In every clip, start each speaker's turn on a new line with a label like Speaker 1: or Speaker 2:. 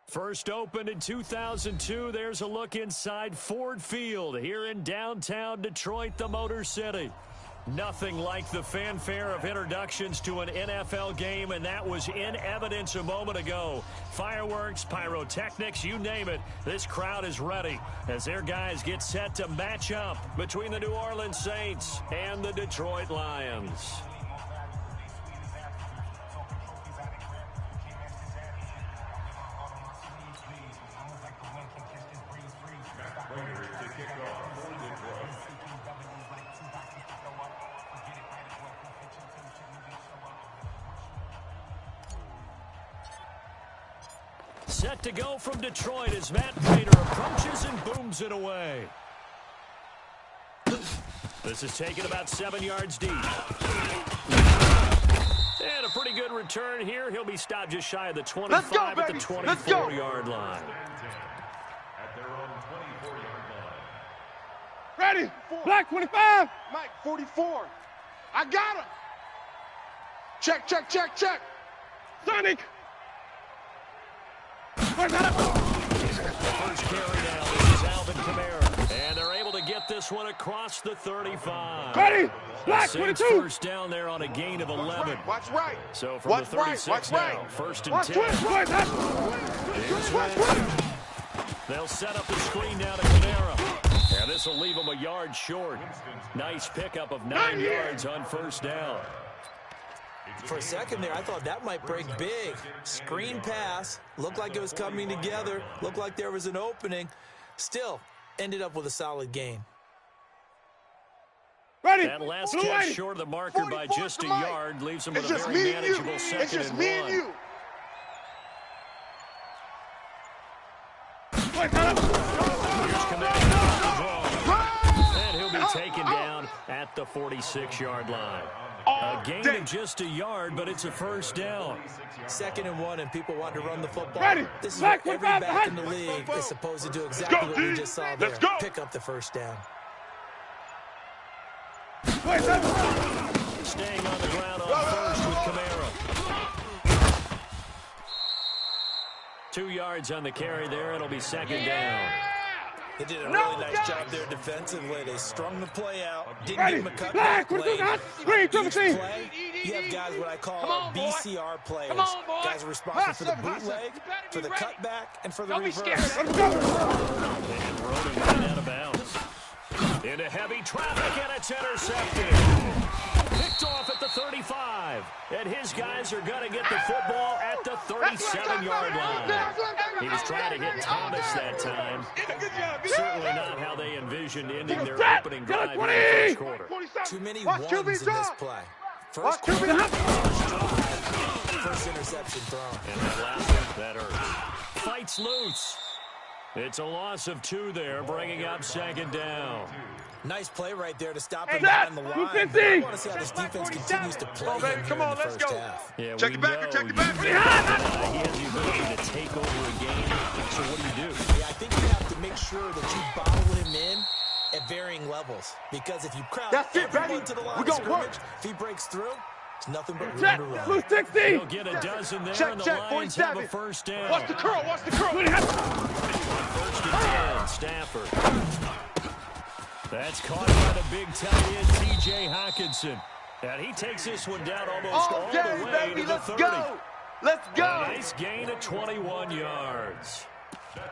Speaker 1: First opened in 2002, there's a look inside Ford Field here in downtown Detroit, the Motor City. Nothing like the fanfare of introductions to an NFL game, and that was in evidence a moment ago. Fireworks, pyrotechnics, you name it. This crowd is ready as their guys get set to match up between the New Orleans Saints and the Detroit Lions. Set to go from Detroit as Matt Prater approaches and booms it away. This is taken about 7 yards deep. And a pretty good return here. He'll be stopped just shy of the 25 at the 24-yard line.
Speaker 2: Ready? Black 25. Mike 44. I got him. Check, check, check, check. Sonic.
Speaker 1: The first carry now, this is Alvin Kamara. And they're able to get this one across the 35.
Speaker 2: Ready? Black 22.
Speaker 1: First down there on a gain of 11.
Speaker 2: Watch right.
Speaker 1: So from the 36 now, first and 10. They'll set up the screen now to Kamara. And this will leave him a yard short. Nice pickup of 9 yards on first down.
Speaker 3: For a second there, I thought that might break big. Screen pass. Looked like it was coming together. Looked like there was an opening. Still, ended up with a solid gain.
Speaker 2: Ready?
Speaker 1: That last catch short of the marker by just a yard leaves him with a very manageable second and 1.
Speaker 2: And you.
Speaker 1: And he'll be taken down at the 46-yard line. A gain of just a yard, but it's a first down.
Speaker 3: 2nd and 1, and people want to run the football.
Speaker 2: Ready.
Speaker 3: This is what every back in the league is supposed to do exactly what we just saw there. Pick up the first down.
Speaker 1: Staying on the ground on first with Kamara. 2 yards on the carry there. It'll be second down.
Speaker 3: They did a really nice job there defensively. They strung the play out. Didn't give him a cutback lane. Each play, you have guys what I call BCR players. Guys are responsible for the bootleg, for the cutback, and for the reverse.
Speaker 1: And Roden ran out of bounds. Into heavy traffic, and it's intercepted. Picked off at the 35. And his guys are going to get the football at the 37-yard line. He was trying to hit Thomas that time. Certainly not how they envisioned ending their opening drive in the first quarter.
Speaker 3: Too many ones in this play. First quarter, first interception thrown.
Speaker 1: And that last one, that hurt. Fights loose. It's a loss of 2 there, bringing up second down.
Speaker 3: Nice play right there to stop him down the line. I want to see how this defense continues to play him here in the first half.
Speaker 1: Yeah,
Speaker 2: check it back, check it back.
Speaker 1: He has the ability to take over a game. So what do?
Speaker 3: Yeah, I think you have to make sure that you bottle him in at varying levels. Because if you crowd everyone to the line of scrimmage, if he breaks through, it's nothing but room to run.
Speaker 2: Blue 60.
Speaker 1: He'll get a dozen there, and the Lions have a first down.
Speaker 2: Watch the curl, watch the curl.
Speaker 1: First and 10, Stafford. That's caught by the big tight end, T.J. Hawkinson. And he takes this one down almost all the way to the 30.
Speaker 2: Let's go.
Speaker 1: A nice gain of 21 yards.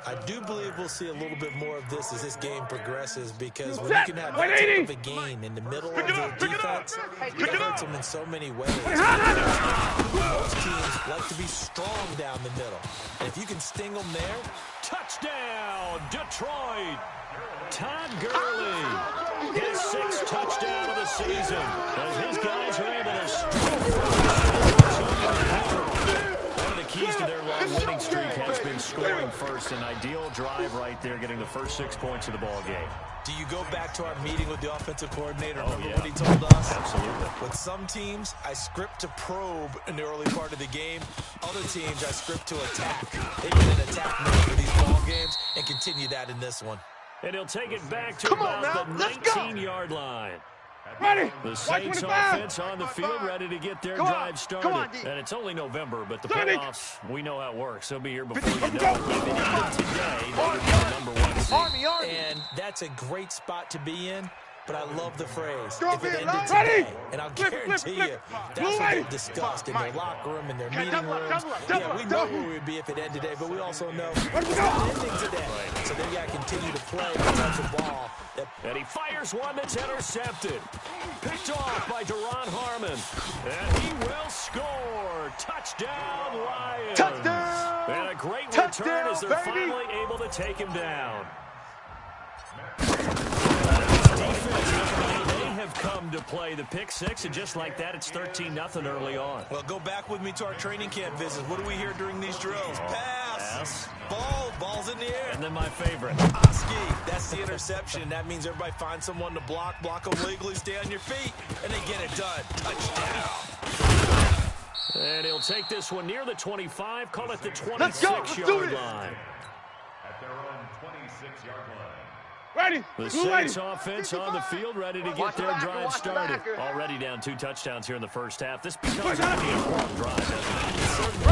Speaker 3: I do believe we'll see a little bit more of this as this game progresses, because when you can have that type of a gain in the middle of the defense, it hurts them in so many ways. Most teams like to be strong down the middle. And if you can sting them there,
Speaker 1: touchdown, Detroit. Todd Gurley, his 6th touchdown of the season, as his guys are able to one of the keys to their long winning streak has been scoring first. An ideal drive right there, getting the first 6 points of the ball game.
Speaker 3: Do you go back to our meeting with the offensive coordinator? Remember what he told us?
Speaker 1: Absolutely.
Speaker 3: With some teams, I script to probe in the early part of the game. Other teams, I script to attack. They get an attack mode for these ball games and continue that in this one.
Speaker 1: And he'll take it back to about the 19-yard line.
Speaker 2: Ready.
Speaker 1: The Saints offense on the field, ready to get their drive started. And it's only November, but the playoffs, we know how it works. They'll be here before you know it. Even today, they would be the #1 seed.
Speaker 3: And that's a great spot to be in. But I love the phrase, if it ended today, and I'll guarantee you, that's what they've discussed in their locker room, in their meeting rooms. Yeah, we know where we'd be if it ended today, but we also know it's not ending today. So they got to continue to play and touch the ball.
Speaker 1: And he fires one that's intercepted. Picked off by Deron Harmon. And he will score. Touchdown, Lions.
Speaker 2: Touchdown.
Speaker 1: And a great return as they're finally able to take him down. They have come to play the pick six, and just like that, it's 13-0 early on.
Speaker 3: Well, go back with me to our training camp visits. What do we hear during these drills? Pass. Ball's in the air.
Speaker 1: And then my favorite.
Speaker 3: Oski, that's the interception. That means everybody finds someone to block them legally, stay on your feet, and they get it done. Touchdown.
Speaker 1: And he'll take this one near the 25, call it the 26-yard line.
Speaker 4: At their own 26-yard line.
Speaker 2: Ready.
Speaker 1: The Saints offense on the field, ready to get their drive started. Already down 2 touchdowns here in the first half. This becomes a long drive, doesn't it?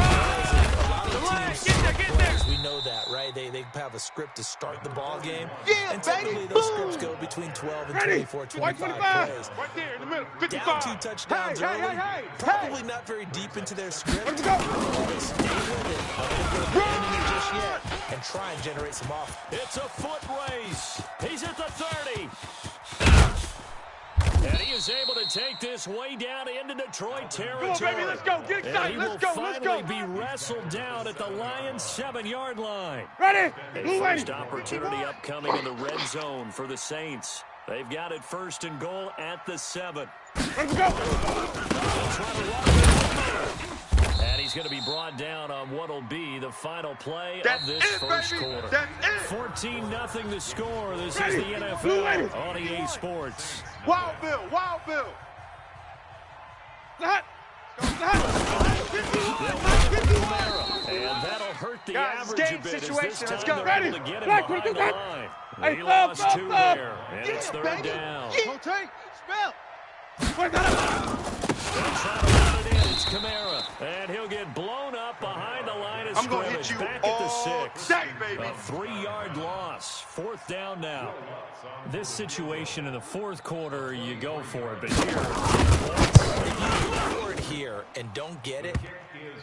Speaker 3: A lot of teams plays, we know that, right? They have a script to start the ball game.
Speaker 2: Yeah,
Speaker 3: and typically those scripts go between 12 and 24, 25 plays.
Speaker 2: Right there in the middle. 55.
Speaker 3: Down 2 touchdowns early. Probably not very deep into their script. Let's go. Stay with it. Don't it just yet. And try and generate some offense.
Speaker 1: It's a foot race. He's at the 30. And he is able to take this way down into Detroit territory.
Speaker 2: Come on, baby, let's go. Get excited. Let's go.
Speaker 1: Let's go. He will finally be wrestled down at the Lions' 7-yard line.
Speaker 2: Ready.
Speaker 1: A first opportunity upcoming in the red zone for the Saints. They've got it first and goal at the 7.
Speaker 2: Let's go.
Speaker 1: And he's going to be brought down on what will be the final play of this first quarter. 14-0 the score. This is the NFL on EA Sports.
Speaker 2: Wild Bill.
Speaker 1: And that'll hurt the average a bit.
Speaker 2: Situation.
Speaker 1: Let's
Speaker 2: go. Ready.
Speaker 1: To get him behind the line. He lost 2 there, and it's 3rd down. They'll try to run it in. It's Kamara, and he'll get blown up behind the line of scrimmage. Back at the 6. A 3-yard loss. 4th down now. This situation in the 4th quarter, you go for it, but here,
Speaker 3: if you go for it here and don't get it,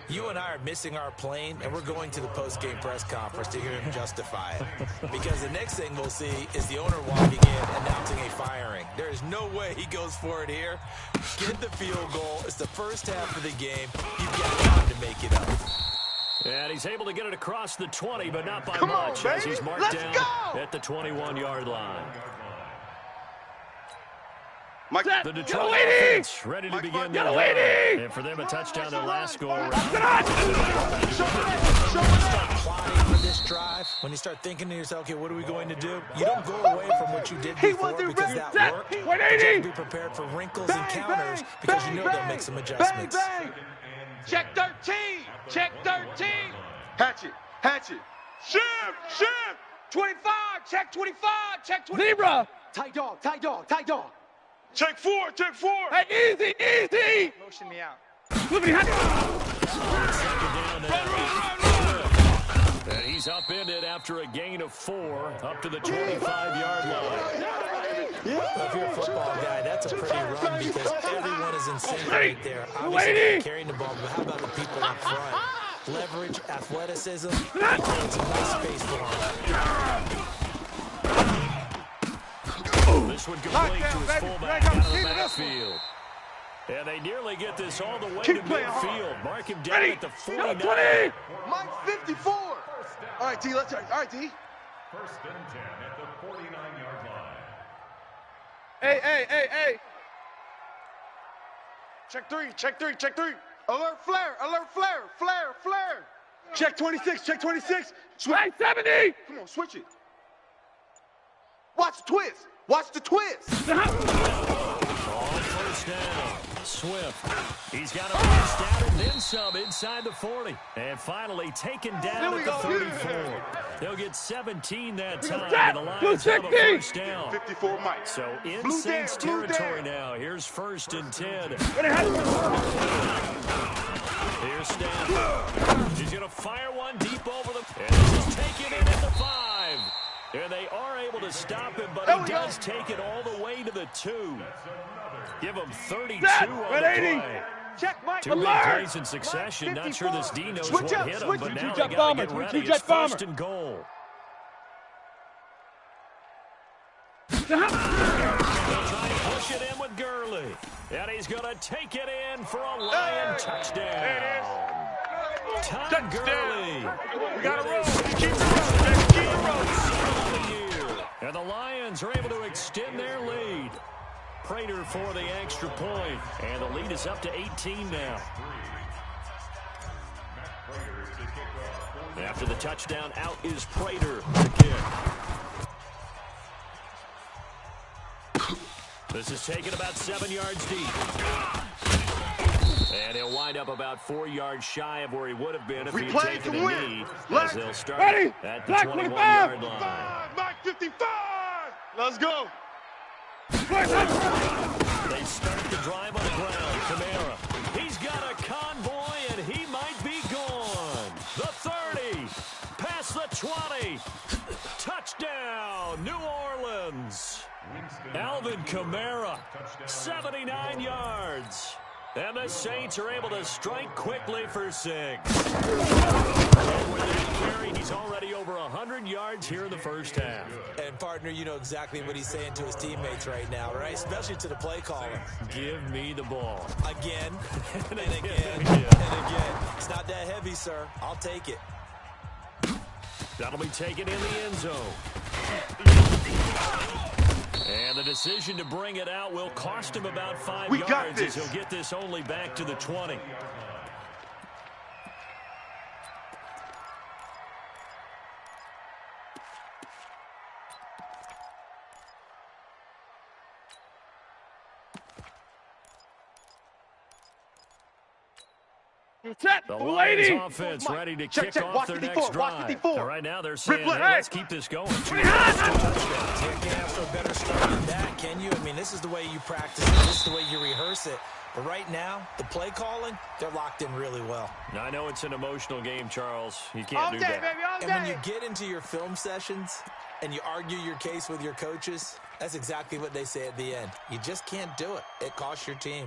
Speaker 3: you and I are missing our plane, and we're going to the post-game press conference to hear him justify it. Because the next thing we'll see is the owner walking in, announcing a firing. There is no way he goes for it here. Get the field goal. It's the first half of the game. You've got time to make it up.
Speaker 1: And he's able to get it across the 20, but not by much, as he's marked down at the 21-yard line. The Detroit offense ready to begin their drive. And for them, a touchdown, their last score.
Speaker 3: Plotting for this drive, when you start thinking to yourself, okay, what are we going to do? You don't go away from what you did before because that worked. You have to be prepared for wrinkles and counters because you know they'll make some adjustments.
Speaker 2: Check 13. Check 13. Hatchet. Shift. 25. Check 25. Check 25. Zebra. Tight dog. Check 4. Hey, easy. Motion me out.
Speaker 1: And he's upended after a gain of 4 up to the 25-yard line.
Speaker 3: If you're a football guy, that's a pretty run because everyone is in sync right there. Obviously, carrying the ball, but how about the people up front? Leverage, athleticism, creating some nice space for him.
Speaker 1: This would complete to his fullback out of the backfield. And they nearly get this all the way to midfield. Mark him down at the 49.
Speaker 2: Mike 54. All right, D, let's. All right, D.
Speaker 4: First and 10 at the 49-yard line.
Speaker 2: Hey. Check three. Alert flare. Check 26. Switch. 70. Come on, switch it. Watch the twist.
Speaker 1: All first down. Swift. He's got a first down and then some inside the 40. And finally taken down at the 34. They'll get 17 that time, and the Lions have a first down.
Speaker 2: 54 Mike.
Speaker 1: So in Saints territory now. Here's 1st and 10. Here's Stanford. He's going to fire one deep over them. And this is taken in at the 5. And they are able to stop him, but he does take it all the way to the 2. Give him 32 on the play.
Speaker 2: Check, Mike.
Speaker 1: Two big plays in succession. Not sure this D knows what hit him, but now they got to get ready. It's 1st and goal. They'll try and push it in with Gurley. And he's going to take it in for a Lion touchdown.
Speaker 2: There it is.
Speaker 1: Todd Gurley.
Speaker 2: We got to roll. Keep the roll, baby. Keep the roll.
Speaker 1: And the Lions are able to extend their lead. Prater for the extra point. And the lead is up to 18 now. After the touchdown, out is Prater to kick. This is taken about 7 yards deep. And he'll wind up about 4 yards shy of where he would have been if he had taken a knee. As they'll start at the 21-yard line.
Speaker 2: Mike 55. Let's go.
Speaker 1: They start the drive on the ground. Kamara. He's got a convoy, and he might be gone. The 30. Past the 20. Touchdown, New Orleans. Alvin Kamara, 79 yards. And the Saints are able to strike quickly for 6. And with that carry, he's already over 100 yards here in the first half.
Speaker 3: And, partner, you know exactly what he's saying to his teammates right now, right? Especially to the play caller.
Speaker 1: Give me the ball.
Speaker 3: Again, and again, and again. It's not that heavy, sir. I'll take it.
Speaker 1: That'll be taken in the end zone. And the decision to bring it out will cost him about 5 yards as he'll get this only back to the 20. The Lions offense ready to kick off their next drive. Right now they're saying, hey, let's keep this going.
Speaker 3: You can't ask for a better start than that, can you? I mean, this is the way you practice it. This is the way you rehearse it. But right now, the play calling, they're locked in really well.
Speaker 1: Now, I know it's an emotional game, Charles. You can't do that.
Speaker 2: Baby, all day.
Speaker 3: And when you get into your film sessions and you argue your case with your coaches, that's exactly what they say at the end. You just can't do it. It costs your team.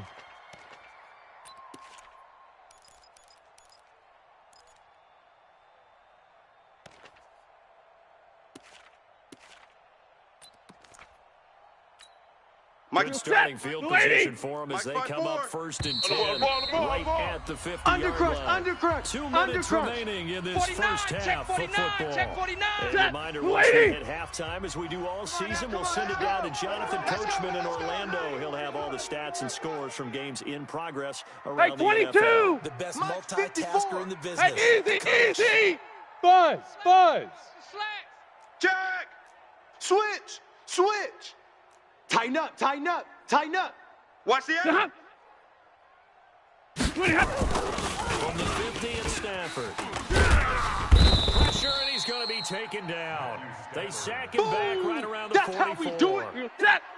Speaker 1: Good starting field position for them as they come up 1st and 10 right at the 50-yard line. 2 minutes remaining in this first half of football. A reminder, once we hit halftime, as we do all season, we'll send it down to Jonathan Coachman in Orlando. He'll have all the stats and scores from games in progress around the NFL.
Speaker 3: The best multitasker in the business.
Speaker 2: Easy. Buzz. Jack. Switch. Tighten up. Watch the end.
Speaker 1: From the 50 at Stanford. Pressure, and he's going to be taken down. They sack him back right around the 44.
Speaker 2: That's how we do it.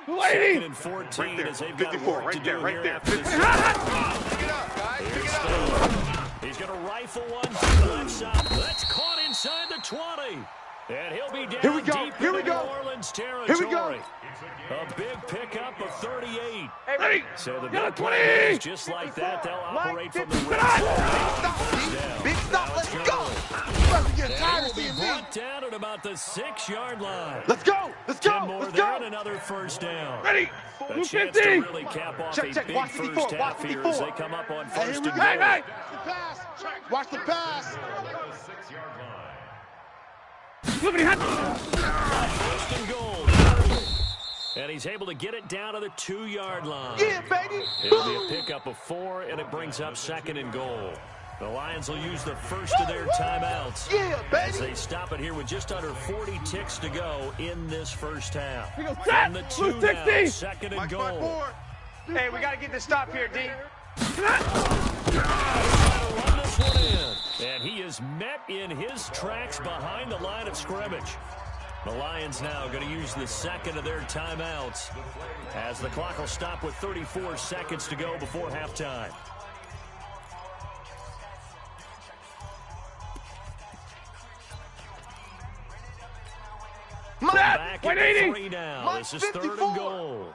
Speaker 1: 2nd and 14 as they've got work to do here after this.
Speaker 2: Pick it up, guys. Pick it up.
Speaker 1: He's going to rifle one to the left side. That's caught inside the 20. And he'll be down deep in New Orleans territory.
Speaker 2: Here we go.
Speaker 1: A big pickup of 38.
Speaker 2: Hey, ready?
Speaker 1: So the big play is just like that. They'll operate from the right.
Speaker 2: Big stop. Let's go.
Speaker 1: Will be brought down at about the 6-yard line.
Speaker 2: Let's go.
Speaker 1: 10 more there and another first down.
Speaker 2: Ready?
Speaker 1: A chance to really cap off a big first half here as they come up on 1st and goal.
Speaker 2: Hey. Watch the pass.
Speaker 1: 1st and goal. And he's able to get it down to the 2-yard line.
Speaker 2: Yeah, baby.
Speaker 1: It'll be a pickup of 4, and it brings up 2nd and goal. The Lions will use the first of their timeouts.
Speaker 2: Yeah, baby.
Speaker 1: As they stop it here with just under 40 ticks to go in this first half. From the 2 now, 2nd and goal.
Speaker 2: Hey, we got to get this stop here, D.
Speaker 1: Run this one in. And he is is met in his tracks behind the line of scrimmage. The Lions now going to use the second of their timeouts as the clock will stop with 34 seconds to go before halftime. Back at the 3 now. This is 3rd and goal.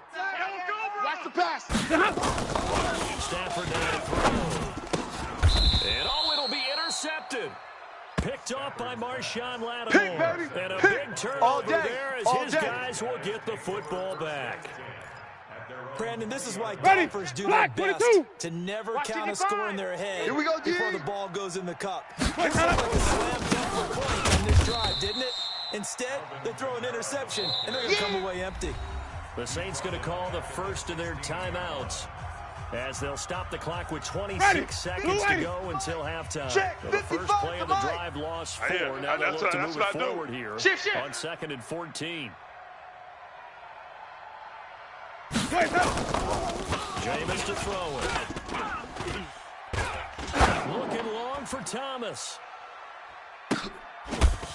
Speaker 2: Watch the pass.
Speaker 1: Stafford down to throw. And it'll be intercepted. Picked off by Marshawn Lattimore. And a big turnover there as his guys will get the football back.
Speaker 3: Brandon, this is why golfers do their best to never count a score in their head before the ball goes in the cup. It looked like a slam dunk for point on this drive, didn't it? Instead, they throw an interception, and they're going to come away empty.
Speaker 1: The Saints going to call the first of their timeouts as they'll stop the clock with 26 seconds to go until halftime. The first play of the drive lost 4. Now they'll look to move it forward here on 2nd and 14. Jameis to throw it. Looking long for Thomas.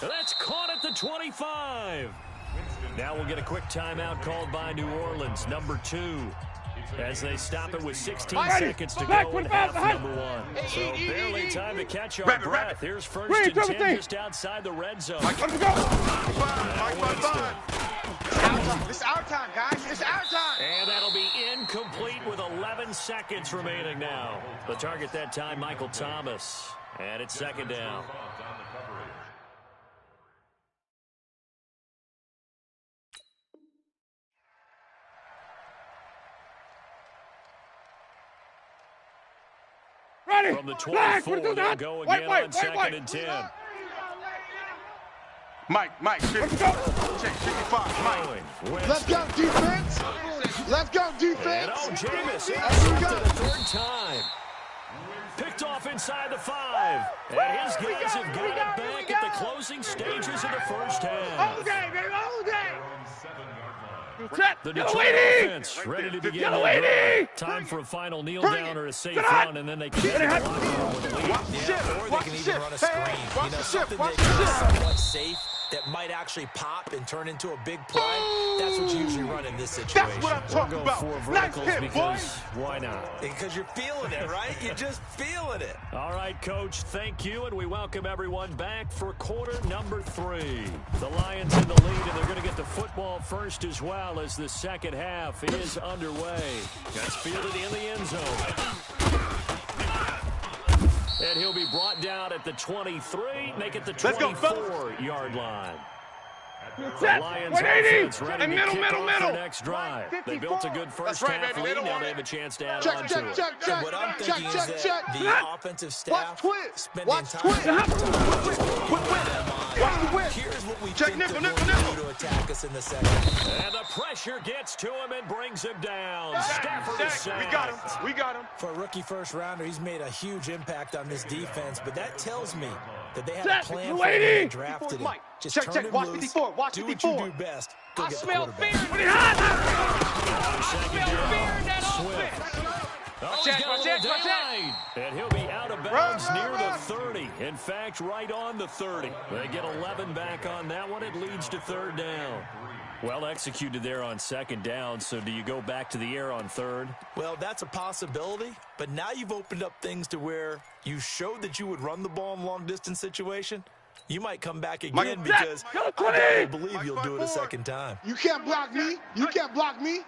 Speaker 1: That's caught at the 25. Now we'll get a quick timeout called by New Orleans, number 2, as they stop it with 16 seconds to go in half number 1. So barely time to catch our breath. Here's 1st and 10 just outside the red zone.
Speaker 2: It's our time, guys. It's our time.
Speaker 1: And that'll be incomplete with 11 seconds remaining now. The target that time, Michael Thomas. And it's 2nd down. From the 24, they'll go again on 2nd and 10.
Speaker 2: Mike, 50. Check 55. Mike. Let's go, defense. Let's go, defense.
Speaker 1: And Jameis intercepted a 3rd time. Picked off inside the 5. And his guys have got it back at the closing stages of the first half.
Speaker 2: All day, baby, all day.
Speaker 1: The Detroit offense ready to begin the drive. Time for a final kneel down or a safe run, and then they can get the locker room with the lead.
Speaker 3: Or they can even run a screen. You know, something that is somewhat safe that might actually pop and turn into a big play. That's what you usually run in this situation.
Speaker 2: That's what I'm talking about.
Speaker 1: We'll go 4 verticals because why not?
Speaker 3: Because you're feeling it, right? You're just feeling it.
Speaker 1: All right, Coach, thank you, and we welcome everyone back for quarter number 3. The Lions in the lead, and they're going to get the football first as well as the second half is underway. That's fielded in the end zone. And he'll be brought down at the 23, make it the 24-yard line. The Lions offense ready to kick off their next drive. They built a good first half lead. Now they have a chance to add on to it.
Speaker 3: And what I'm thinking is that the offensive staff spending time here's what we think they're going to do to attack us in the second.
Speaker 1: And the pressure gets to him and brings him down. Stafford is sacked.
Speaker 2: We got him.
Speaker 3: For a rookie first-rounder, he's made a huge impact on this defense, but that tells me that they have a plan for him when they drafted him. Just turn him loose, do what you do best, go get the quarterback.
Speaker 1: And he'll be out of bounds near the 30. In fact, right on the 30. They get 11 back on that one. It leads to 3rd down. Well executed there on 2nd down, so do you go back to the air on 3rd?
Speaker 3: Well, that's a possibility, but now you've opened up things to where you showed that you would run the ball in a long-distance situation. You might come back again because I don't believe you'll do it a second time.
Speaker 2: You can't block me. You can't block me.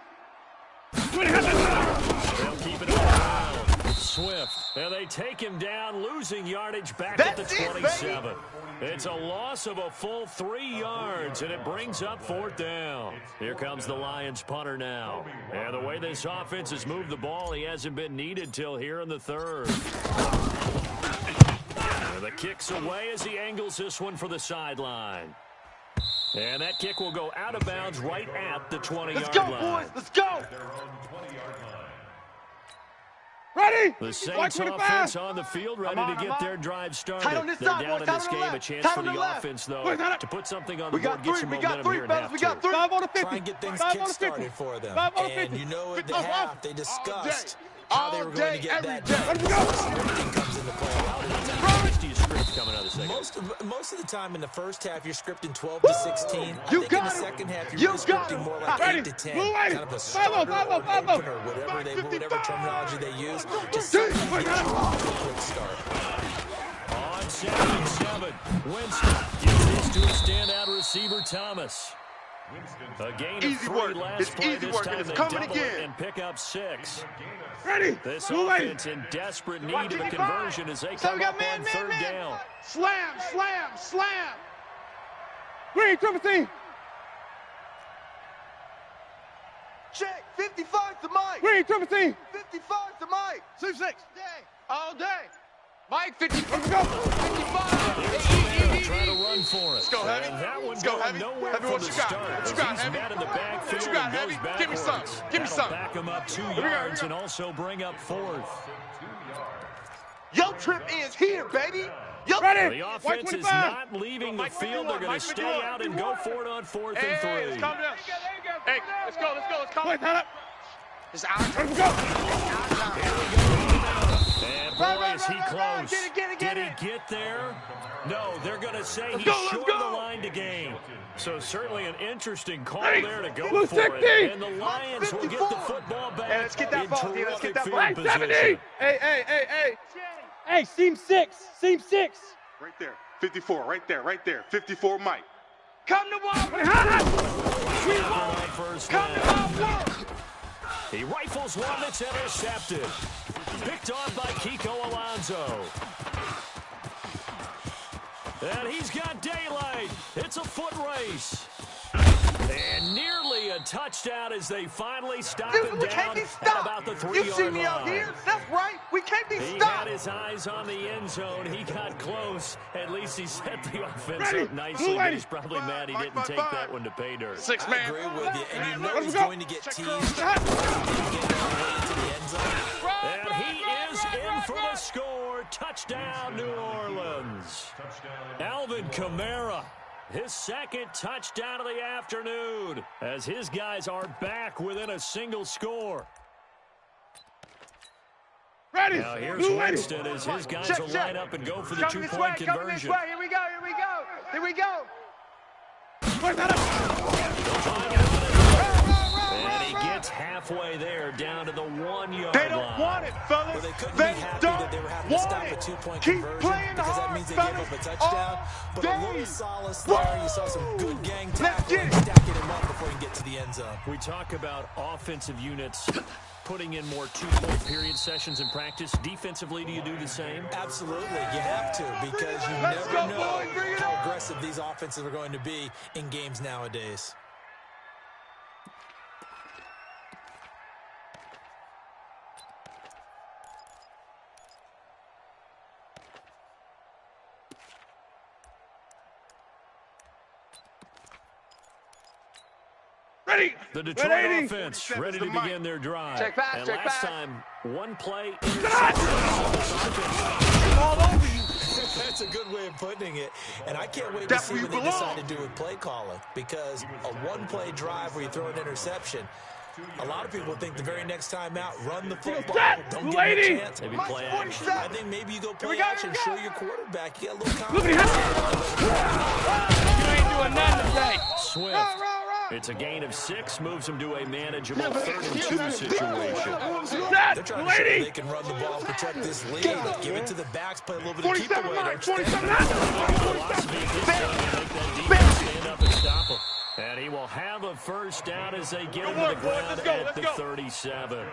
Speaker 1: They'll keep it around. Swift. And they take him down, losing yardage back at the 27. It's a loss of a full 3 yards, and it brings up 4th down. Here comes the Lions punter now. And the way this offense has moved the ball, he hasn't been needed till here in the 3rd. And the kick's away as he angles this one for the sideline. And that kick will go out of bounds right at the 20-yard line.
Speaker 2: Let's go, boys. Let's go.
Speaker 5: Ready?
Speaker 1: The Saints offense on the field, ready to get their drive started. They're down in this game. A chance for the offense, though, to put something on the board, get some momentum here in half 2.
Speaker 3: Try and get things kick-started for them. And you know at the half, they discussed how they were going to get that done. Scripting comes into play. Most of the time in the first half, you're scripting 12 to 16. I think in the second half, you're really scripting more like 8 to 10. Kind of a starter or an opener, whatever terminology they use. Just something to get you off to a quick start.
Speaker 1: On 7-7, Winston gives this to a standout receiver, Thomas. A gain of 3 last play. This time they double it and pick up 6. This offense in desperate need of a conversion as they come up on third down.
Speaker 2: Slam, slam, slam.
Speaker 5: Green, triple team.
Speaker 2: Check, 55 to Mike.
Speaker 5: Green, triple team.
Speaker 2: 55 to Mike. 6-6. All day. Mike, 55.
Speaker 1: Trying to run for it.
Speaker 2: Let's go, Heavy.
Speaker 1: And that one
Speaker 2: Let's go, Heavy.
Speaker 1: nowhere
Speaker 2: Heavy,
Speaker 1: from
Speaker 2: what
Speaker 1: the
Speaker 2: you got?
Speaker 1: start.
Speaker 2: What you got,
Speaker 1: He's
Speaker 2: Heavy?
Speaker 1: met in the backfield.
Speaker 2: What you got,
Speaker 1: and
Speaker 2: Heavy?
Speaker 1: goes
Speaker 2: Give me some.
Speaker 1: backwards.
Speaker 2: Give me
Speaker 1: That'll
Speaker 2: some.
Speaker 1: back him up 2 yards and also bring up 4th.
Speaker 2: Yo trip is here, baby. Yo.
Speaker 5: Ready.
Speaker 1: The offense is not leaving the field. They're going to stay out and go for it on 4th and 3.
Speaker 2: Hey, let's calm down. Hey, let's go. Let's calm down. It's our turn.
Speaker 5: Let's go.
Speaker 1: And boy, is he close. Did he get there? No, they're going to say he's short of the line to gain. So certainly an interesting call there to go for it. And the Lions will get the football back.
Speaker 2: Hey, let's get that ball, D. Let's get that ball.
Speaker 5: Hey, 70. Hey, seam 6. Seam 6.
Speaker 2: Right there. 54. Right there. 54, Mike. Come to ball.
Speaker 1: Come to ball. He rifles one that's intercepted. Picked off by Kiko Alonso. And he's got daylight. It's a foot race. And nearly a touchdown as they finally stop him down at about the 3-yard line.
Speaker 2: You see me out here? That's right. We can't be stopped.
Speaker 1: He had his eyes on the end zone. He got close. At least he set the offense up nicely, but he's probably mad he didn't take that one to pay dirt.
Speaker 2: 6 man.
Speaker 3: I agree with you, and you know he's going to get teased. And
Speaker 1: he is in for the score. Touchdown, New Orleans. Alvin Kamara, his second touchdown of the afternoon, as his guys are back within a single score.
Speaker 5: Ready.
Speaker 1: Now here's Winston as his guys will line up and go for the 2-point conversion.
Speaker 2: Here we go.
Speaker 1: And he gets halfway there, down to the 1-yard line.
Speaker 2: They don't want it, fellas.
Speaker 3: Well, they couldn't be happy that they were having to stop a 2-point conversion because that means they gave up a touchdown. But a little solace there. You saw some good gang tackling, stacking him up before you get to the end zone.
Speaker 1: We talk about offensive units putting in more 2-point period sessions in practice. Defensively, do you do the same?
Speaker 3: Absolutely. You have to, because you never know how aggressive these offenses are going to be in games nowadays.
Speaker 5: Ready.
Speaker 1: The Detroit offense ready to begin their drive.
Speaker 2: Check back,
Speaker 1: and
Speaker 2: check
Speaker 1: last
Speaker 2: back.
Speaker 1: time, one play.
Speaker 5: All over you.
Speaker 3: That's a good way of putting it. And I can't wait to see what they decide to do with play calling, because a one-play drive where you throw an interception, a lot of people think the very next time out, run the football. Don't give him a chance.
Speaker 1: Maybe play action.
Speaker 3: I think maybe you go play action, show your quarterback. You got a little confidence.
Speaker 5: You ain't doing nothing today.
Speaker 1: Swift. It's a gain of 6, moves him to a manageable 3rd and 2 situation.
Speaker 3: They're trying to show they can run the ball, protect this lead. Give it to the backs, play a little bit of keep away. Don't you think?
Speaker 1: Stand up and stop him. And he will have a first down as they get him to the ground at the 37.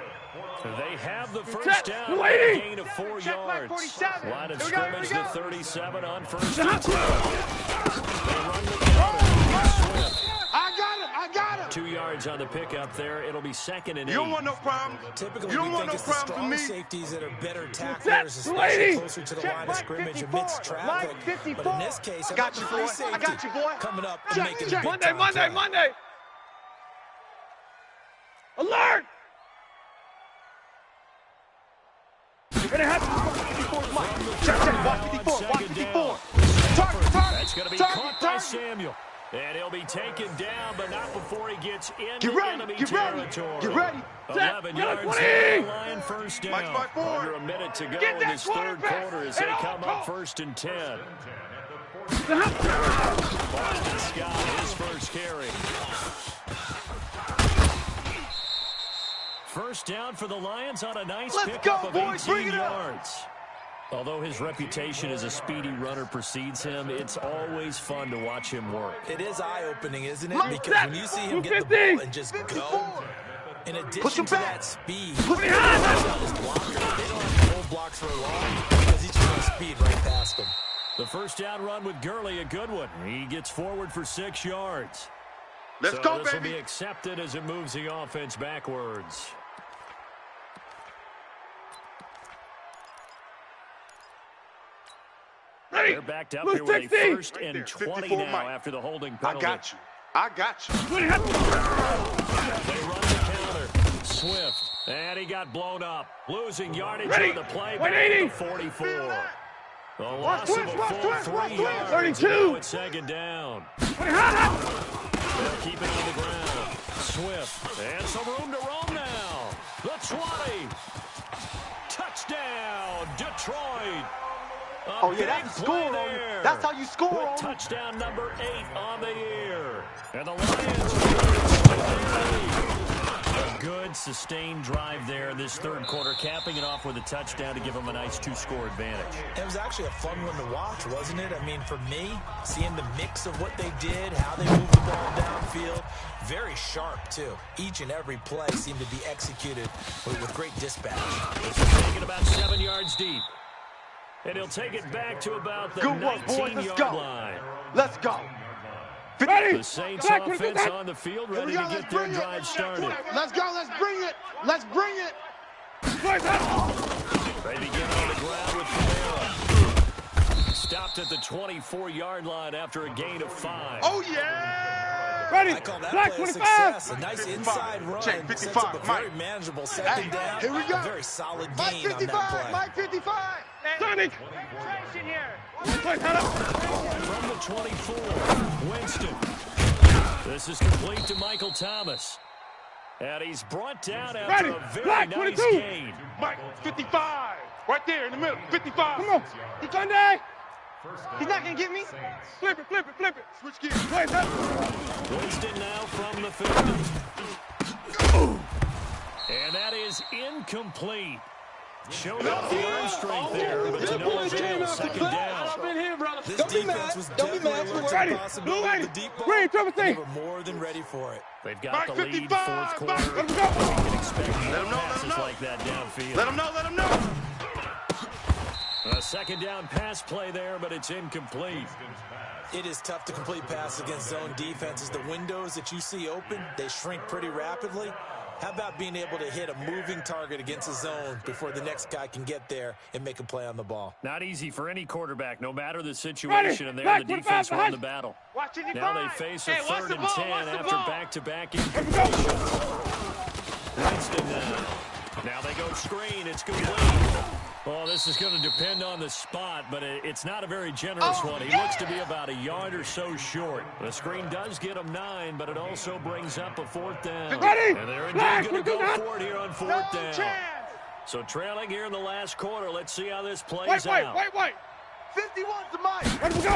Speaker 1: They have the first down, a gain of 4 yards. Line of scrimmage, the 37 on 1st and 10. They run the counter. Swift.
Speaker 2: I got him.
Speaker 1: 2 yards on the pickup there. It'll be 2nd and 8.
Speaker 2: You don't want no problem.
Speaker 3: Typically, we think it's the strong safeties that are better tacklers, especially closer to the line of scrimmage amidst traffic. But in this case, I got you, boy. Coming up and making a big time play.
Speaker 5: Monday. Alert! Ready,
Speaker 2: Check, watch 54.
Speaker 1: That's going to be caught by Samuel. And he'll be taken down, but not before he gets into enemy
Speaker 2: get
Speaker 1: territory.
Speaker 2: ready, get ready.
Speaker 1: 11 yards down the line, first down. Under a minute to go in this third quarter as they come up 1st and 10. Boston Scott, his first carry. First down for the Lions on a nice pickup of 18 yards. Although his reputation as a speedy runner precedes him, it's always fun to watch him work.
Speaker 3: It is eye-opening, isn't it? Because when you see him get the ball and just go, in addition to that speed, his blocker, they don't have to hold blocks for long because he's just going to speed right past them.
Speaker 1: The first down run with Gurley, a good one. He gets forward for 6 yards.
Speaker 2: Let's go,
Speaker 1: this
Speaker 2: baby.
Speaker 1: will be accepted as it moves the offense backwards. They're backed up here with a 1st and 20 now after the holding penalty.
Speaker 2: I got you.
Speaker 1: They run the counter. Swift. And he got blown up. Losing yardage on the play back at the 44. A loss of a full 3 yards.
Speaker 5: 32.
Speaker 1: It's 2nd down. They'll keep it on the ground. Swift. And some room to roam now. The 20. Touchdown, Detroit.
Speaker 2: Oh, yeah, that's a score. That's how you score.
Speaker 1: With touchdown number 8 on the year. And the Lions a good, sustained drive there this third quarter, capping it off with a touchdown to give them a nice 2-score advantage.
Speaker 3: It was actually a fun one to watch, wasn't it? I mean, for me, seeing the mix of what they did, how they moved the ball downfield, very sharp, too. Each and every play seemed to be executed with great dispatch.
Speaker 1: This is taking about 7 yards deep. And he'll take it back to about the 19-yard line.
Speaker 2: Let's go.
Speaker 1: The Saints offense on the field, ready to get their drive started.
Speaker 2: Let's go. Let's bring it. Let's bring it.
Speaker 1: They begin on the ground with Kamara. Stopped at the 24-yard line after a gain of 5.
Speaker 2: Oh, yeah.
Speaker 5: Ready.
Speaker 3: I call that
Speaker 5: Black
Speaker 3: play a
Speaker 5: 25.
Speaker 3: success. A nice inside run.
Speaker 2: Check, 55,
Speaker 3: Sets up a very
Speaker 2: Mike.
Speaker 3: manageable 2nd down.
Speaker 2: Here we go.
Speaker 3: A very solid
Speaker 2: Mike
Speaker 3: gain on
Speaker 2: 55.
Speaker 3: that play.
Speaker 2: Mike 55.
Speaker 5: Sonic.
Speaker 1: From the 24, Winston. This is complete to Michael Thomas. And he's brought down after a very nice gain.
Speaker 2: Mike 55. Right there in the middle. 55.
Speaker 5: Come on. He's on there.
Speaker 2: He's not going to get me.
Speaker 5: Flip it.
Speaker 2: Switch gears.
Speaker 1: Winston now from the 50. And that is incomplete. Showed up the arm strength there, but to no avail. 2nd down.
Speaker 3: This defense was definitely looking the possibility of the deep ball. They were more than ready for it.
Speaker 1: They've got the lead 4th quarter. You can expect more passes like that downfield.
Speaker 2: Let him know.
Speaker 1: A 2nd down pass play there, but it's incomplete.
Speaker 3: It is tough to complete passes against zone defenses. The windows that you see open, they shrink pretty rapidly. How about being able to hit a moving target against a zone before the next guy can get there and make a play on the ball?
Speaker 1: Not easy for any quarterback, no matter the situation, and there the defense won the battle. Now they face a 3rd and 10 after back-to-back incompletions. Winston now they go screen. It's complete. Well, this is going to depend on the spot, but it's not a very generous one. He looks to be about a yard or so short. The screen does get him 9, but it also brings up a 4th down. And they're indeed going to go for it here on 4th down. So trailing here in the last quarter. Let's see how this plays out.
Speaker 5: Wait.
Speaker 2: 51 to Mike.
Speaker 5: Let's go.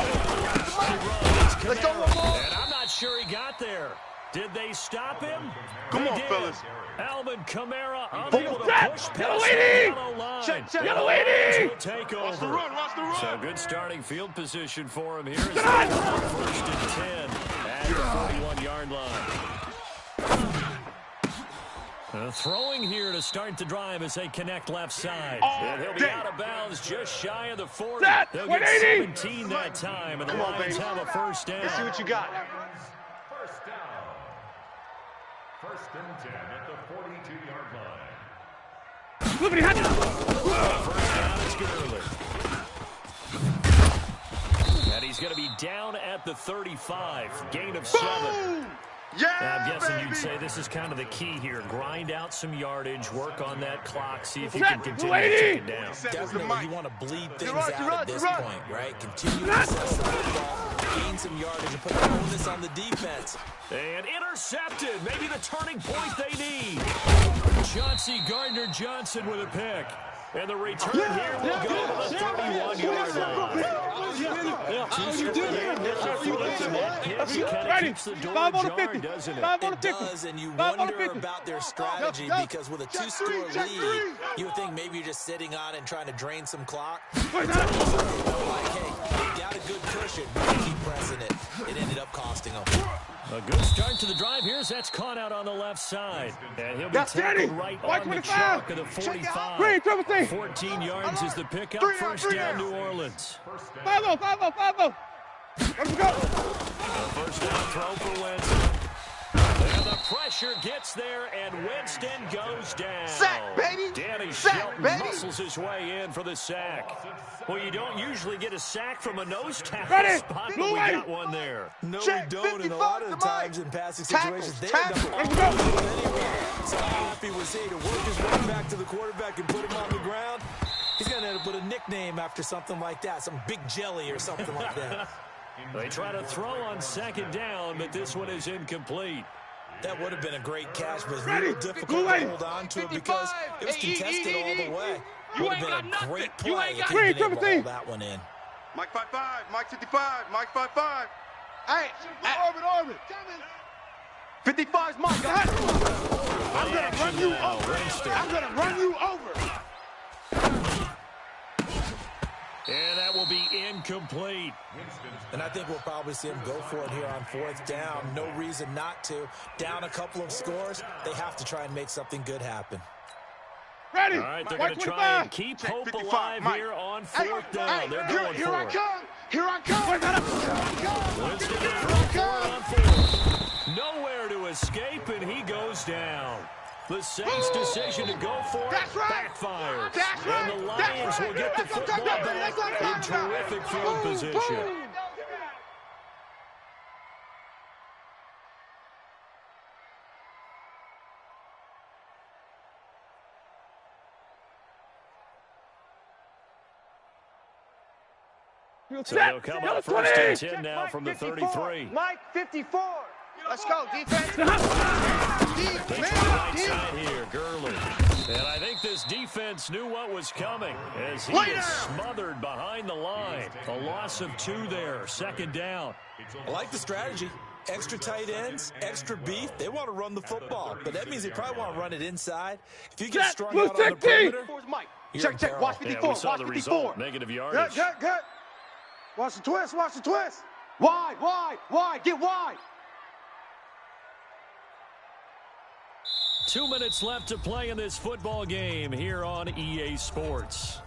Speaker 2: Let's go one more.
Speaker 1: And I'm not sure he got there. Did they stop him?
Speaker 2: Come
Speaker 1: They
Speaker 2: on,
Speaker 1: did.
Speaker 2: fellas.
Speaker 1: Alvin Kamara unable to push past the yellow line.
Speaker 2: Check.
Speaker 5: Yellow lady.
Speaker 1: Will take over.
Speaker 2: Watch the run.
Speaker 1: So good starting field position for him here. As they go 1st and 10 at the 41-yard line. Throwing here to start the drive as they connect left side. And he'll be out of bounds just shy of the 40. They'll get 17 that time, and the Lions have a 1st down.
Speaker 2: Let's see what you got.
Speaker 4: First down. 1st and 10 at the 42-yard line.
Speaker 1: First down is Gurley. And he's going to be down at the 35. Gain of 7.
Speaker 2: Yeah,
Speaker 1: I'm guessing
Speaker 2: baby.
Speaker 1: you'd say this is kind of the key here. Grind out some yardage, work on that clock, see if you can continue to take it down.
Speaker 3: Definitely, you want to bleed things out at this point, right? Continue to possess the football, gain some yardage, and put the onus on the defense.
Speaker 1: And intercepted. Maybe the turning point they need. Chauncey Gardner-Johnson with a pick. And the return here will go to the 31-yard line. Keeps the door ajar, doesn't it?
Speaker 3: It does, and you wonder about their strategy because with a two-score lead, you would think maybe you're just sitting on it and trying to drain some clock. It's almost like, hey, you got a good cushion, but you keep pressing it. It ended up costing them.
Speaker 1: A good start to the drive. Here's that's caught out on the left side. And he'll be tackled right on the chalk of the 45. 14 yards is the pickup. First down, New Orleans.
Speaker 5: 5-0. Let's go.
Speaker 1: First down throw for Winston. And the pressure gets there, and Winston goes down.
Speaker 2: Sack, baby.
Speaker 1: Danny
Speaker 2: Sack,
Speaker 1: Shelton
Speaker 2: baby.
Speaker 1: muscles his way in for the sack. Well, you don't usually get a sack from a nose tackle spot, but we got one there.
Speaker 3: No,
Speaker 2: Check,
Speaker 3: we don't, and a lot of the times in passing situations, they
Speaker 2: Tackles,
Speaker 3: end up
Speaker 2: tackles.
Speaker 3: anyway. So happy was he to work his way back to the quarterback and put him on the ground. He's going to end up with a nickname after something like that, some Big Jelly or something like that.
Speaker 1: They try to throw on second down, but this one is incomplete.
Speaker 3: That would have been a great catch, but real difficult to hold on to it because it was contested all the way. Would have been a great play if he'd been able to hold that one in.
Speaker 2: Mike 5-5, Mike 55, Mike 5-5. Hey, orbit. 55's Mike. I'm gonna run you over. I'm gonna run you over.
Speaker 1: And that will be incomplete.
Speaker 3: And I think we'll probably see him go for it here on fourth down. No reason not to. Down a couple of scores, they have to try and make something good happen.
Speaker 5: Ready.
Speaker 1: All right, they're going to try and keep hope alive here on fourth down. They're going
Speaker 2: here
Speaker 1: for
Speaker 2: I
Speaker 1: it.
Speaker 2: come. Here I come.
Speaker 1: Winston to throw for it on fourth. Nowhere to escape, and he goes down. The Saints' decision to go for it backfires. And the Lions will get the football back in terrific field position. So they'll come up first and 10 now from the 33.
Speaker 2: Mike 54. Let's go, defense.
Speaker 1: Takes the right side here, Gurley. And I think this defense knew what was coming as he is smothered behind the line. A loss of 2 there, second down.
Speaker 3: I like the strategy. Extra tight ends, extra beef. They want to run the football, but that means they probably want to run it inside. If you get strung out on the perimeter,
Speaker 2: Check. Watch 54.
Speaker 1: We saw
Speaker 2: Watch
Speaker 1: the
Speaker 2: 54.
Speaker 1: result, negative yardage.
Speaker 2: Good. Watch the twist. Wide. Get wide.
Speaker 1: 2 minutes left to play in this football game here on EA Sports.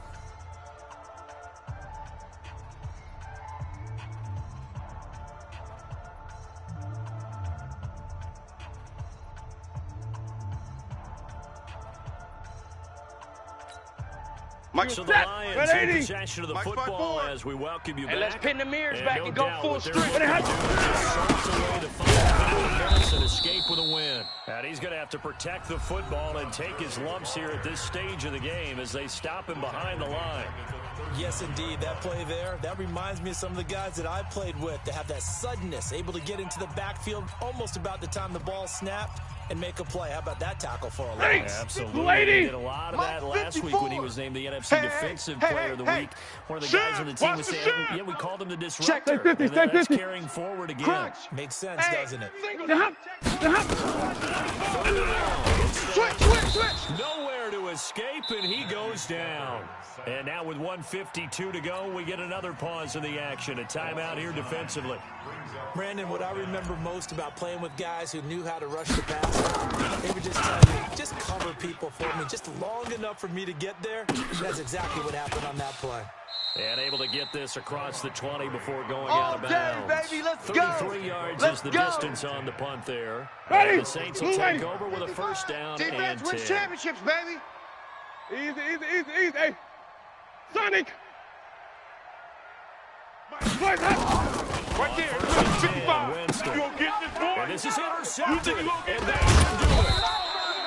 Speaker 1: So the Lions in possession of the football as we welcome you back.
Speaker 5: Let's pin the mirrors back
Speaker 1: no
Speaker 5: and go
Speaker 1: doubt
Speaker 5: full
Speaker 1: what they're
Speaker 5: strength.
Speaker 1: looking to do is just salt away the final minutes and escape with a win. And he's going to have to protect the football and take his lumps here at this stage of the game as they stop him behind the line.
Speaker 3: yes, indeed, that play there, that reminds me of some of the guys that I played with that have that suddenness, able to get into the backfield almost about the time the ball snapped and make a play. How about that tackle for a loss?
Speaker 1: Absolutely. He did a lot of that last week when he was named the NFC Defensive Player of the Week. One of the guys on the team was saying, yeah, we called him the disruptor. And that's carrying forward again.
Speaker 3: Makes sense, doesn't it?
Speaker 2: Switch.
Speaker 1: Nowhere to escape, and he goes down. And now with 1:52 to go, we get another pause in the action. A timeout here defensively.
Speaker 3: Brandon, what I remember most about playing with guys who knew how to rush the passer, they would just tell you, just cover people for me, just long enough for me to get there. That's exactly what happened on that play.
Speaker 1: And able to get this across the 20 before going out of bounds.
Speaker 2: Baby, let's go.
Speaker 1: 33 yards is the distance on the punt there. And the Saints will take over with a first down
Speaker 2: Defense
Speaker 1: and
Speaker 2: wins
Speaker 1: 10.
Speaker 2: championships, baby.
Speaker 5: Easy. Hey, Sonic.
Speaker 2: Right there. 55. You gonna get this, boy?
Speaker 1: And this is intercepted.
Speaker 2: You think you gonna get
Speaker 1: And
Speaker 2: that?
Speaker 1: that will do it.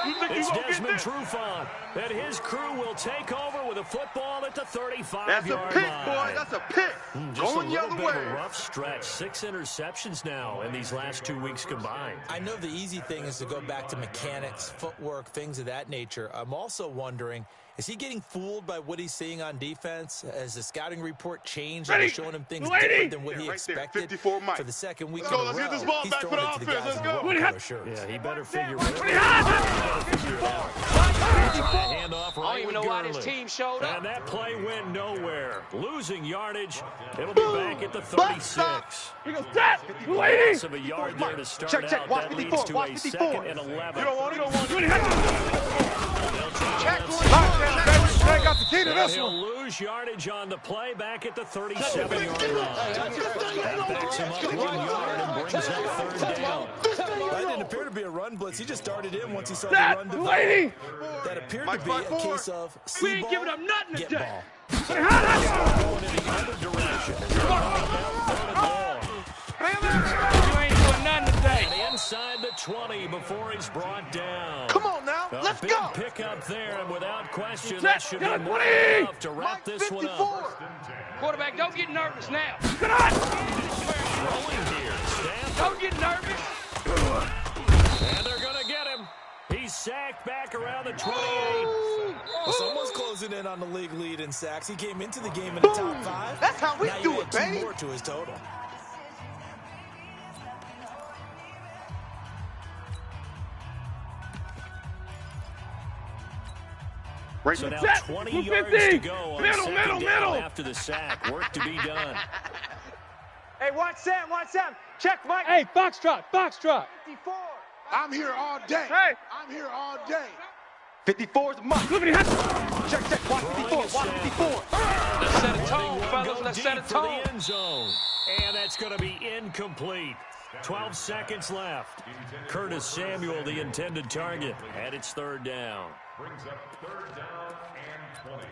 Speaker 2: You think
Speaker 1: It's
Speaker 2: you gonna
Speaker 1: Desmond
Speaker 2: get this?
Speaker 1: Trufant, and his crew will take over with a football at the 35-yard
Speaker 2: That's a pick,
Speaker 1: line.
Speaker 2: boy. That's a pick.
Speaker 1: Just
Speaker 2: Going
Speaker 1: a
Speaker 2: the
Speaker 1: little
Speaker 2: other
Speaker 1: bit of
Speaker 2: way.
Speaker 1: a rough stretch. 6 interceptions now in these last 2 weeks combined.
Speaker 3: I know the easy thing is to go back to mechanics, footwork, things of that nature. I'm also wondering, is he getting fooled by what he's seeing on defense? Has the scouting report changed and showing him things different than what he expected?
Speaker 2: 54 Mike.
Speaker 3: For the second week
Speaker 2: Let's
Speaker 3: in
Speaker 2: go.
Speaker 3: a
Speaker 2: Let's get
Speaker 3: row,
Speaker 2: this ball
Speaker 3: he's
Speaker 2: back for
Speaker 3: throwing
Speaker 2: the
Speaker 3: it to the
Speaker 2: offense.
Speaker 3: guys
Speaker 2: Let's
Speaker 3: in
Speaker 2: go.
Speaker 3: the color shirts.
Speaker 1: Yeah, he better figure it out. Hand off right
Speaker 5: I don't even know why this
Speaker 1: Gurley.
Speaker 5: team showed up.
Speaker 1: And that play went nowhere. Losing yardage. It'll be back at the 36.
Speaker 5: He goes, tap!
Speaker 1: Loss of a yard there to start
Speaker 2: Check, check.
Speaker 1: out.
Speaker 2: Watch
Speaker 1: That
Speaker 2: 54.
Speaker 1: leads to
Speaker 2: Watch
Speaker 1: a
Speaker 2: 54.
Speaker 1: 2nd and 11.
Speaker 2: You don't want it.
Speaker 1: Check.
Speaker 2: They got the key to this
Speaker 1: He'll
Speaker 2: one.
Speaker 1: lose yardage on the play back at the 37-yard line. That backs him up 1 yard and brings up 3rd down.
Speaker 3: That didn't appear to be a run blitz. He just started in once he saw the run develop. That appeared to be a case of see
Speaker 5: We ain't
Speaker 3: ball,
Speaker 5: giving up nothing
Speaker 3: get
Speaker 5: today.
Speaker 3: ball.
Speaker 1: Going in the other direction.
Speaker 5: You ain't doing nothing today.
Speaker 1: And inside the 20 before he's brought down.
Speaker 2: Come on now.
Speaker 1: A
Speaker 2: Let's
Speaker 1: big
Speaker 2: go.
Speaker 1: pickup there, and without question,
Speaker 5: Set.
Speaker 1: that should be
Speaker 5: Got
Speaker 1: more
Speaker 5: 20.
Speaker 1: than enough to wrap
Speaker 2: Mike,
Speaker 1: this one
Speaker 2: 54.
Speaker 1: up.
Speaker 5: Quarterback, don't get nervous now.
Speaker 1: Rolling here. Stanford.
Speaker 5: Don't get nervous.
Speaker 1: And they're going to get him. He's sacked back around the 28.
Speaker 3: Someone's closing in on the league lead in sacks. He came into the game in the top 5.
Speaker 2: That's how we
Speaker 3: now
Speaker 2: do
Speaker 3: you
Speaker 2: it,
Speaker 3: add 2
Speaker 2: baby.
Speaker 3: more to his total.
Speaker 2: Right
Speaker 1: So now
Speaker 5: Set.
Speaker 1: 20
Speaker 5: Move
Speaker 1: yards
Speaker 5: 50.
Speaker 1: to go on
Speaker 5: Middle,
Speaker 1: second
Speaker 5: middle,
Speaker 1: down
Speaker 5: middle.
Speaker 1: after the sack. Work to be done.
Speaker 5: Hey, watch Sam. Check, Mike. Hey, Foxtrot.
Speaker 2: 54. I'm here all day.
Speaker 5: Hey.
Speaker 2: I'm here all day. 54 is Mike.
Speaker 5: Look at him.
Speaker 2: Check, check. Watch 54. Watch 54.
Speaker 5: Let's set a tone,
Speaker 1: One
Speaker 5: fellas.
Speaker 1: go
Speaker 5: Let's
Speaker 1: deep
Speaker 5: set a
Speaker 1: for
Speaker 5: tone.
Speaker 1: the end zone. And that's going to be incomplete. 12 seconds left. Curtis Samuel, the intended target, and it's 3rd down.
Speaker 4: Brings up 3rd down and 20.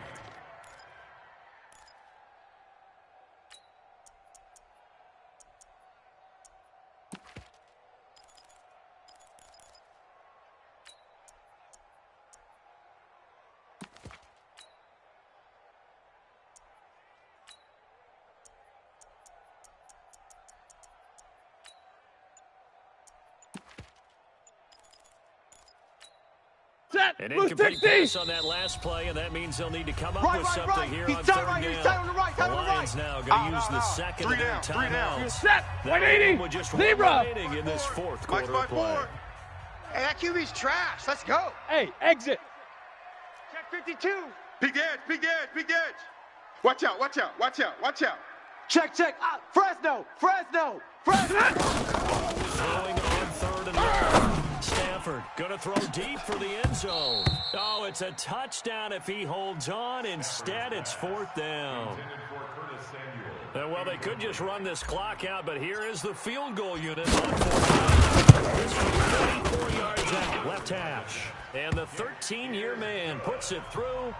Speaker 5: Set.
Speaker 1: An
Speaker 5: Move
Speaker 1: incomplete
Speaker 5: 60.
Speaker 1: pass on that last play, and that means they'll need to come up
Speaker 2: Right,
Speaker 1: with
Speaker 2: right,
Speaker 1: something
Speaker 2: right.
Speaker 1: here
Speaker 2: He's
Speaker 1: on
Speaker 2: tight
Speaker 1: 3rd
Speaker 2: right here.
Speaker 1: down.
Speaker 2: He's tight on the right.
Speaker 1: The
Speaker 2: Tight on the
Speaker 1: Lions
Speaker 2: right.
Speaker 1: now going to
Speaker 2: Out,
Speaker 1: use
Speaker 2: out,
Speaker 1: the
Speaker 2: out.
Speaker 1: 2nd
Speaker 2: Three
Speaker 1: of their
Speaker 2: down, three down.
Speaker 1: timeouts.
Speaker 5: Set.
Speaker 1: That
Speaker 5: 180.
Speaker 1: one with just one
Speaker 5: Zebra.
Speaker 1: remaining in this 4th
Speaker 2: Mike's
Speaker 1: quarter
Speaker 2: by
Speaker 1: play.
Speaker 2: 4. Hey, that QB's trash. Let's go.
Speaker 5: Hey, exit. Check 52.
Speaker 2: Big edge, big edge, big edge. Watch out, watch out, watch out, watch out.
Speaker 5: Check. Fresno.
Speaker 1: Throwing on 3rd and long. Stafford going to throw deep for the end zone. Oh, it's a touchdown if he holds on. Instead, it's 4th down.
Speaker 4: Intended for Curtis Samuel.
Speaker 1: Well, they could just run this clock out, but here is the field goal unit on 4th down. This one 34 yards out, left hash. And the 13-year man puts it through,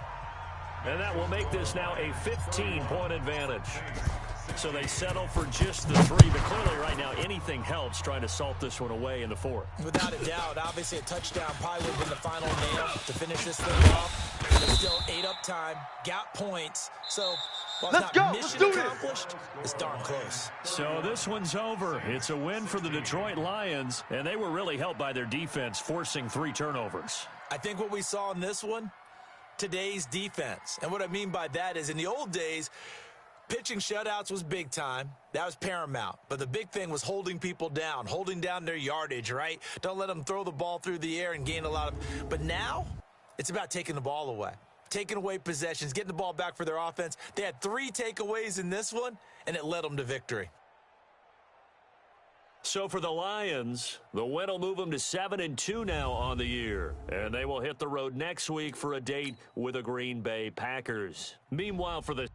Speaker 1: and that will make this now a 15-point advantage. So they settle for just the 3, but clearly right now anything helps trying to salt this one away in the 4th.
Speaker 3: Without a doubt, obviously a touchdown probably would have been the final nail to finish this thing off. But still 8 up time, got points. So while
Speaker 2: Let's
Speaker 3: it's
Speaker 2: go.
Speaker 3: not
Speaker 2: Let's
Speaker 3: mission
Speaker 2: do this.
Speaker 3: accomplished, it's darn close.
Speaker 1: So this one's over. It's a win for the Detroit Lions, and they were really helped by their defense forcing 3 turnovers.
Speaker 3: I think what we saw in this one, today's defense. And what I mean by that is in the old days, pitching shutouts was big time. That was paramount. But the big thing was holding people down, holding down their yardage, right? Don't let them throw the ball through the air and gain a lot of... But now, it's about taking the ball away. Taking away possessions, getting the ball back for their offense. They had 3 takeaways in this one, and it led them to victory.
Speaker 1: So for the Lions, the win will move them to 7-2 now on the year. And they will hit the road next week for a date with the Green Bay Packers. Meanwhile, for the...